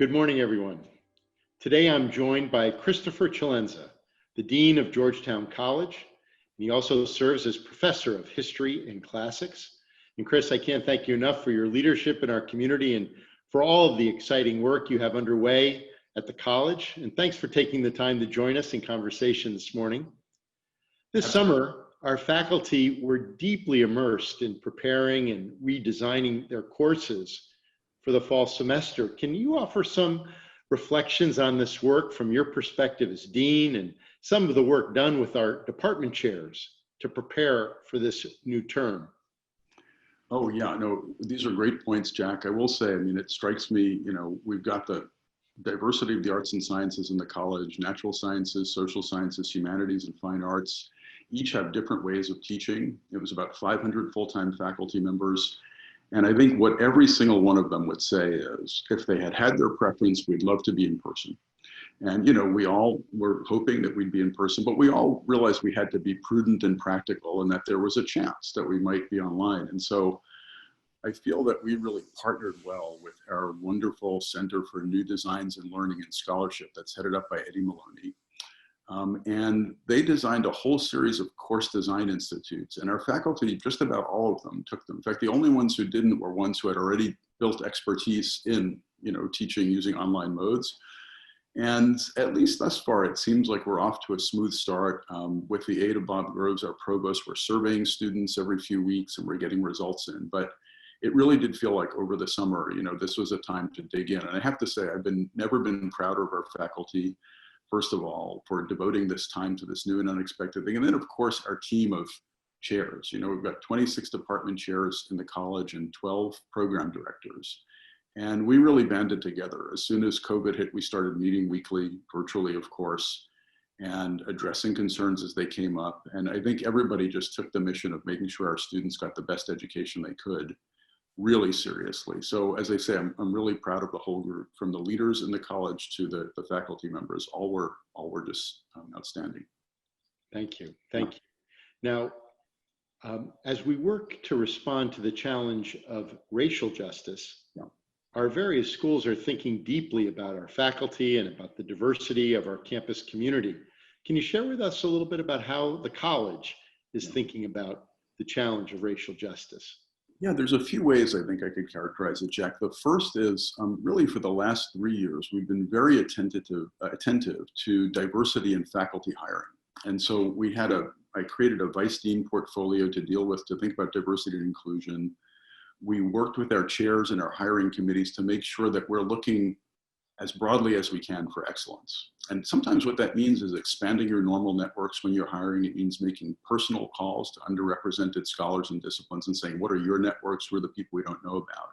Good morning, everyone. Today I'm joined by Christopher Celenza, the Dean of Georgetown College. He also serves as Professor of History and Classics. And Chris, I can't thank you enough for your leadership in our community and for all of the exciting work you have underway at the college. And thanks for taking the time to join us in conversation this morning. This summer, our faculty were deeply immersed in preparing and redesigning their courses for the fall semester. Can you offer some reflections on this work from your perspective as dean and some of the work done with our department chairs to prepare for this new term? Oh yeah, no, these are great points, Jack. I will say, it strikes me, we've got the diversity of the arts and sciences in the college, natural sciences, social sciences, humanities, and fine arts, each have different ways of teaching. It was about 500 full-time faculty members. And I think what every single one of them would say is, if they had had their preference, we'd love to be in person. And, we all were hoping that we'd be in person, but we all realized we had to be prudent and practical and that there was a chance that we might be online. And so I feel that we really partnered well with our wonderful Center for New Designs in Learning and Scholarship that's headed up by Eddie Maloney. And they designed a whole series of course design institutes, and our faculty, just about all of them, took them. In fact, the only ones who didn't were ones who had already built expertise in, teaching using online modes. And at least thus far, it seems like we're off to a smooth start. With the aid of Bob Groves, our provost, we're surveying students every few weeks and we're getting results in. But it really did feel like over the summer, this was a time to dig in. And I have to say, I've never been prouder of our faculty, first of all, for devoting this time to this new and unexpected thing. And then, of course, our team of chairs. We've got 26 department chairs in the college and 12 program directors. And we really banded together. As soon as COVID hit, we started meeting weekly, virtually, of course, and addressing concerns as they came up. And I think everybody just took the mission of making sure our students got the best education they could really seriously. So as I say, I'm really proud of the whole group, from the leaders in the college to the faculty members. All were just outstanding. Thank you. Thank you. Now, as we work to respond to the challenge of racial justice, our various schools are thinking deeply about our faculty and about the diversity of our campus community. Can you share with us a little bit about how the college is thinking about the challenge of racial justice? Yeah, there's a few ways I think I could characterize it, Jack. The first is really for the last 3 years, we've been very attentive to diversity in faculty hiring. And so I created a vice dean portfolio to think about diversity and inclusion. We worked with our chairs and our hiring committees to make sure that we're looking as broadly as we can for excellence. And sometimes what that means is expanding your normal networks when you're hiring. It means making personal calls to underrepresented scholars and disciplines and saying, what are your networks? Who are the people we don't know about?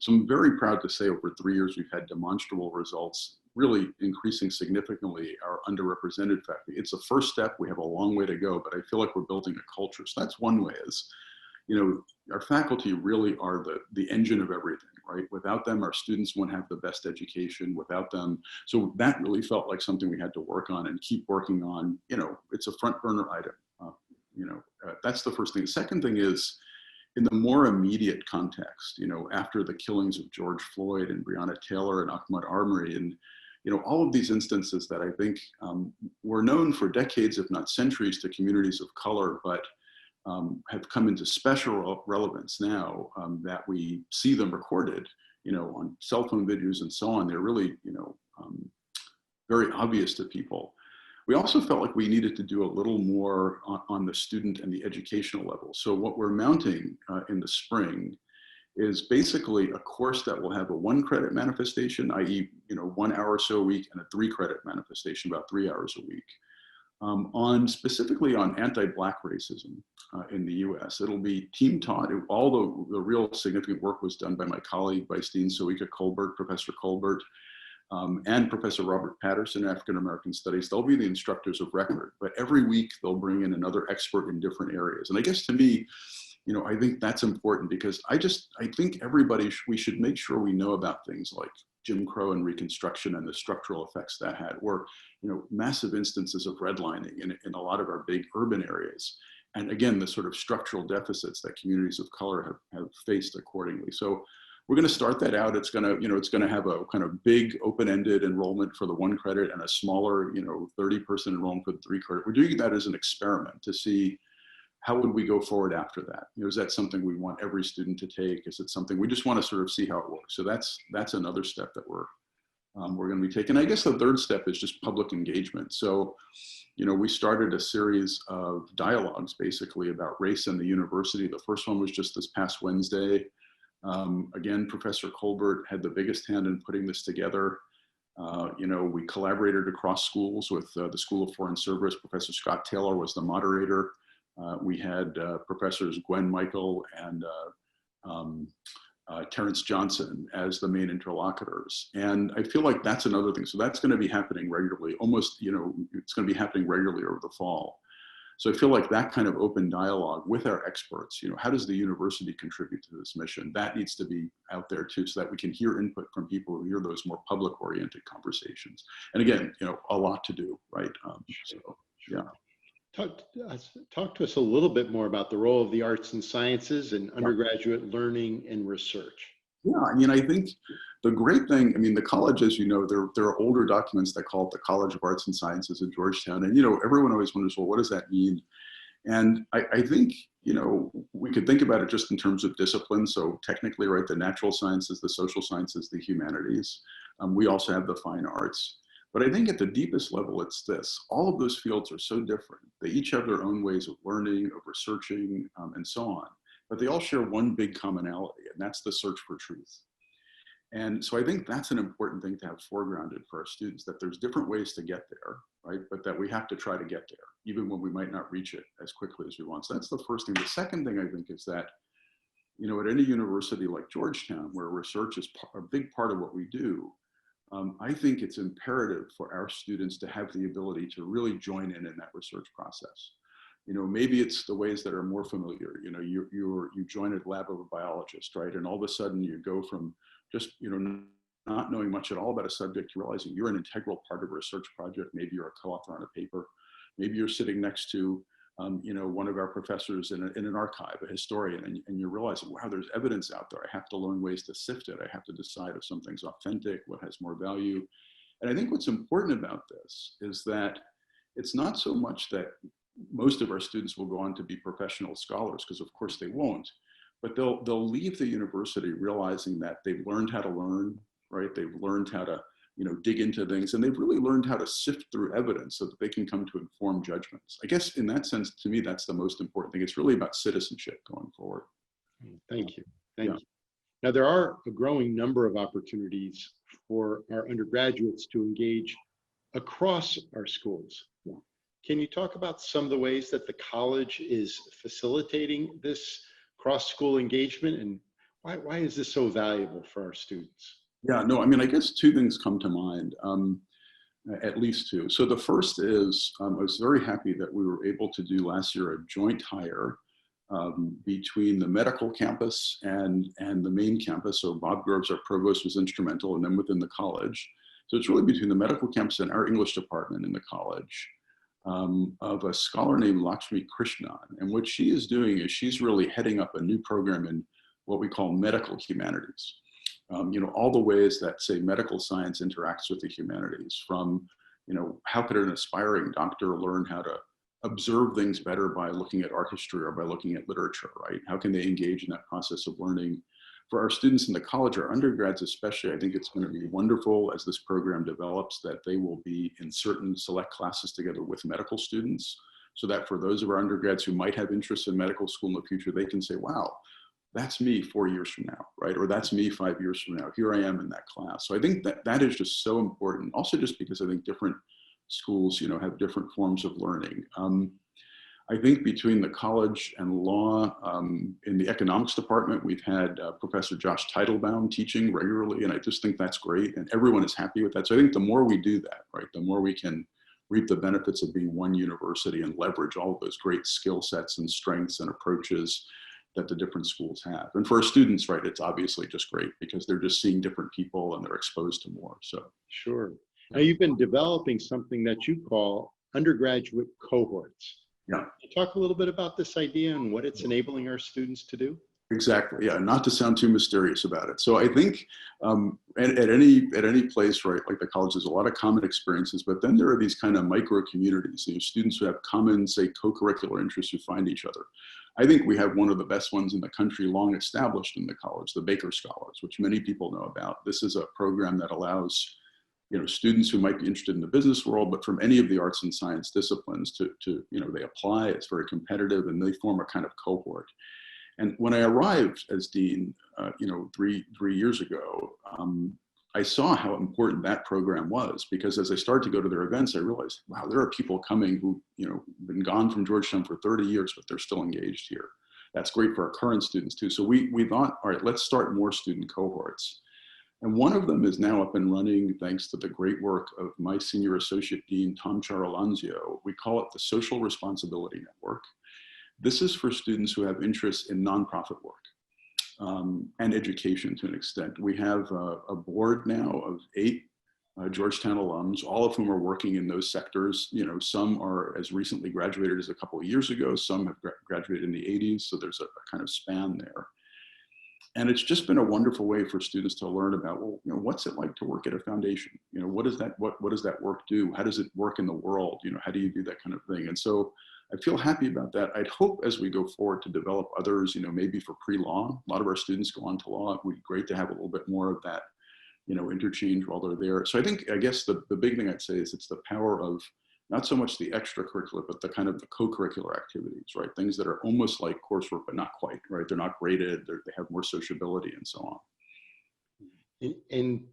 So I'm very proud to say over 3 years, we've had demonstrable results, really increasing significantly our underrepresented faculty. It's a first step. We have a long way to go, but I feel like we're building a culture. So that's one way is, our faculty really are the engine of everything, right? Without them, our students won't have the best education. Without them, so that really felt like something we had to work on and keep working on. It's a front burner item. That's the first thing. The second thing is, in the more immediate context, after the killings of George Floyd and Breonna Taylor and Ahmaud Arbery, and all of these instances that I think were known for decades, if not centuries, to communities of color, but have come into special relevance now that we see them recorded, on cell phone videos and so on. They're really, very obvious to people. We also felt like we needed to do a little more on the student and the educational level. So what we're mounting in the spring is basically a course that will have a 1 credit manifestation, i.e., 1 hour or so a week, and a 3 credit manifestation, about 3 hours a week. Specifically on anti-Black racism in the US. It'll be team taught. All the real significant work was done by my colleague, Vice Dean Soika Colbert, Professor Colbert, and Professor Robert Patterson, African-American Studies. They'll be the instructors of record, but every week they'll bring in another expert in different areas. And I guess to me, I think that's important because I think we should make sure we know about things like Jim Crow and Reconstruction and the structural effects that had, or massive instances of redlining in a lot of our big urban areas. And again, the sort of structural deficits that communities of color have faced accordingly. So we're going to start that out. It's going to, it's going to have a kind of big open-ended enrollment for the 1 credit and a smaller, 30-person enrollment for the 3 credit. We're doing that as an experiment to see how would we go forward after that. Is that something we want every student to take? Is it something we just want to sort of see how it works? So that's another step that we're going to be taking. I guess the third step is just public engagement. So, we started a series of dialogues basically about race in the university. The first one was just this past Wednesday. Again, Professor Colbert had the biggest hand in putting this together. We collaborated across schools with the School of Foreign Service. Professor Scott Taylor was the moderator. We had Professors Gwen Michael and Terrence Johnson as the main interlocutors. And I feel like that's another thing. So that's going to be happening regularly, almost, it's going to be happening regularly over the fall. So I feel like that kind of open dialogue with our experts, how does the university contribute to this mission? That needs to be out there too, so that we can hear input from people who hear those more public oriented conversations. And again, a lot to do, right? Yeah. Talk to us a little bit more about the role of the arts and sciences in undergraduate learning and research. Yeah, I think the great thing, the college, as you know, there are older documents that call it the College of Arts and Sciences at Georgetown. And, everyone always wonders, well, what does that mean? And I think, we could think about it just in terms of discipline. So technically, right, the natural sciences, the social sciences, the humanities. We also have the fine arts. But I think at the deepest level, it's this. All of those fields are so different. They each have their own ways of learning, of researching, and so on. But they all share one big commonality, and that's the search for truth. And so I think that's an important thing to have foregrounded for our students, that there's different ways to get there, right? But that we have to try to get there, even when we might not reach it as quickly as we want. So that's the first thing. The second thing I think is that, at any university like Georgetown, where research is a big part of what we do, I think it's imperative for our students to have the ability to really join in that research process. Maybe it's the ways that are more familiar. You join a lab of a biologist, right? And all of a sudden you go from just, not knowing much at all about a subject to realizing you're an integral part of a research project. Maybe you're a co-author on a paper. Maybe you're sitting next to, one of our professors in an archive, a historian, and you're realizing, wow, there's evidence out there. I have to learn ways to sift it. I have to decide if something's authentic, what has more value. And I think what's important about this is that it's not so much that most of our students will go on to be professional scholars, because of course they won't, but they'll leave the university realizing that they've learned how to learn, right? They've learned how to, dig into things, and they've really learned how to sift through evidence so that they can come to informed judgments. I guess in that sense, to me, that's the most important thing. It's really about citizenship going forward. Thank you. Thank you. Now, there are a growing number of opportunities for our undergraduates to engage across our schools. Can you talk about some of the ways that the college is facilitating this cross-school engagement, and why is this so valuable for our students? Yeah, no, I guess two things come to mind, at least two. So the first is, I was very happy that we were able to do last year a joint hire between the medical campus and the main campus. So Bob Groves, our provost, was instrumental, and then within the college. So it's really between the medical campus and our English department in the college, of a scholar named Lakshmi Krishnan. And what she is doing is she's really heading up a new program in what we call medical humanities. All the ways that, say, medical science interacts with the humanities, from, how could an aspiring doctor learn how to observe things better by looking at art history or by looking at literature, right? How can they engage in that process of learning? For our students in the college, our undergrads especially, I think it's going to be wonderful as this program develops that they will be in certain select classes together with medical students, so that for those of our undergrads who might have interest in medical school in the future, they can say, wow, that's me 4 years from now, right? Or that's me 5 years from now. Here I am in that class. So I think that is just so important. Also, just because I think different schools, have different forms of learning. I think between the college and law, in the economics department, we've had Professor Josh Teitelbaum teaching regularly, and I just think that's great, and everyone is happy with that. So I think the more we do that, right, the more we can reap the benefits of being one university and leverage all of those great skill sets and strengths and approaches that the different schools have. And for our students, right, it's obviously just great because they're just seeing different people and they're exposed to more. So sure. Now, you've been developing something that you call undergraduate cohorts. Yeah. Can you talk a little bit about this idea and what it's enabling our students to do? Exactly. Yeah. Not to sound too mysterious about it. So I think at any place, right, like the college, there's a lot of common experiences, but then there are these kind of micro communities, students who have common, say, co-curricular interests who find each other. I think we have one of the best ones in the country, long established in the college, the Baker Scholars, which many people know about. This is a program that allows students who might be interested in the business world, but from any of the arts and science disciplines to they apply. It's very competitive, and they form a kind of cohort. And when I arrived as dean, three years ago, I saw how important that program was, because as I started to go to their events, I realized, wow, there are people coming who, been gone from Georgetown for 30 years, but they're still engaged here. That's great for our current students too. So we thought, all right, let's start more student cohorts. And one of them is now up and running thanks to the great work of my senior associate dean, Tom Ciarolanzio. We call it the Social Responsibility Network. This is for students who have interests in nonprofit work and education to an extent. We have a board now of 8 Georgetown alums, all of whom are working in those sectors. Some are as recently graduated as a couple of years ago. Some have graduated in the 80s, so there's a kind of span there. And it's just been a wonderful way for students to learn about, well, what's it like to work at a foundation? What does that work do? How does it work in the world? How do you do that kind of thing? And so I feel happy about that. I'd hope as we go forward to develop others, maybe for pre-law. A lot of our students go on to law. It would be great to have a little bit more of that, interchange while they're there. So I guess the big thing I'd say is it's the power of not so much the extracurricular, but the kind of the co-curricular activities, right? Things that are almost like coursework, but not quite, right? They're not graded, they have more sociability and so on. And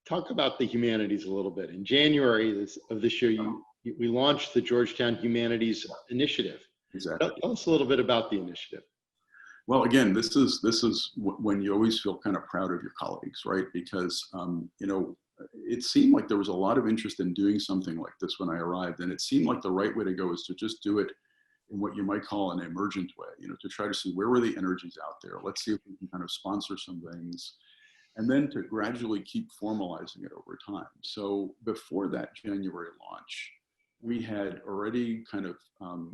talk about the humanities a little bit. In January of this year, we launched the Georgetown Humanities Initiative. Exactly. Tell us a little bit about the initiative. Well, again, this is when you always feel kind of proud of your colleagues, right? Because, it seemed like there was a lot of interest in doing something like this when I arrived. And it seemed like the right way to go is to just do it in what you might call an emergent way, to try to see where were the energies out there. Let's see if we can kind of sponsor some things, and then to gradually keep formalizing it over time. So before that January launch, we had already kind of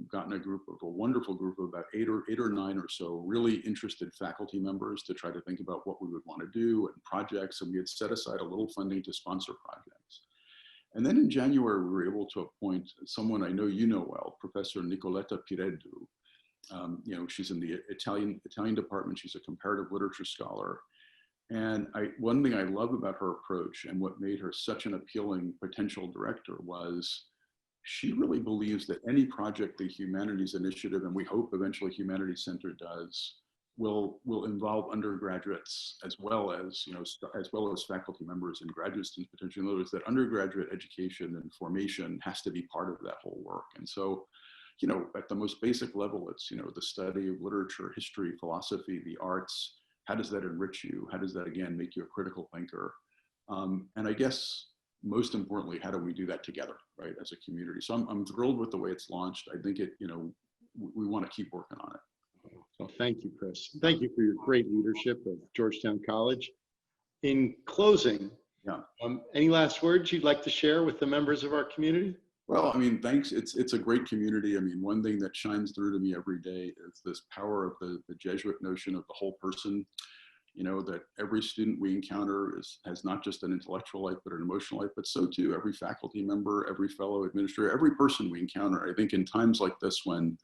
gotten a wonderful group of about eight or nine or so really interested faculty members to try to think about what we would want to do and projects. And we had set aside a little funding to sponsor projects. And then in January, we were able to appoint someone I know you know well, Professor Nicoletta Pireddu. She's in the Italian department. She's a comparative literature scholar. And one thing I love about her approach and what made her such an appealing potential director was she really believes that any project the Humanities Initiative, and we hope eventually Humanities Center does, will involve undergraduates as well as faculty members and graduate students potentially. In other words, that undergraduate education and formation has to be part of that whole work. And so, at the most basic level, it's the study of literature, history, philosophy, the arts. How does that enrich you? How does that again make you a critical thinker? And I guess most importantly, how do we do that together, right, as a community? So I'm thrilled with the way it's launched. I think we want to keep working on it. Well, thank you, Chris. Thank you for your great leadership of Georgetown College. In closing, any last words you'd like to share with the members of our community? Well, thanks. It's a great community. One thing that shines through to me every day is this power of the Jesuit notion of the whole person. That every student we encounter has not just an intellectual life, but an emotional life, but so too every faculty member, every fellow administrator, every person we encounter. I think in times like this when,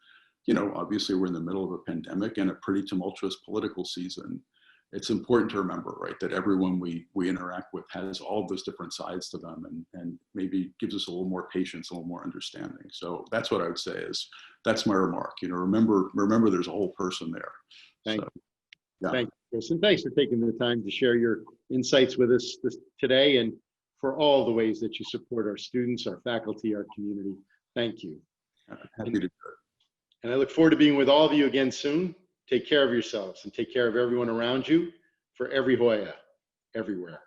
obviously we're in the middle of a pandemic and a pretty tumultuous political season, it's important to remember, right, that everyone we interact with has all of those different sides to them and maybe gives us a little more patience, a little more understanding. So that's what I would say is, that's my remark. Remember there's a whole person there. Thank you. Yeah. Thank you, Chris. And thanks for taking the time to share your insights with us today and for all the ways that you support our students, our faculty, our community. Thank you. Happy to do it. And I look forward to being with all of you again soon. Take care of yourselves and take care of everyone around you. For every Hoya, everywhere.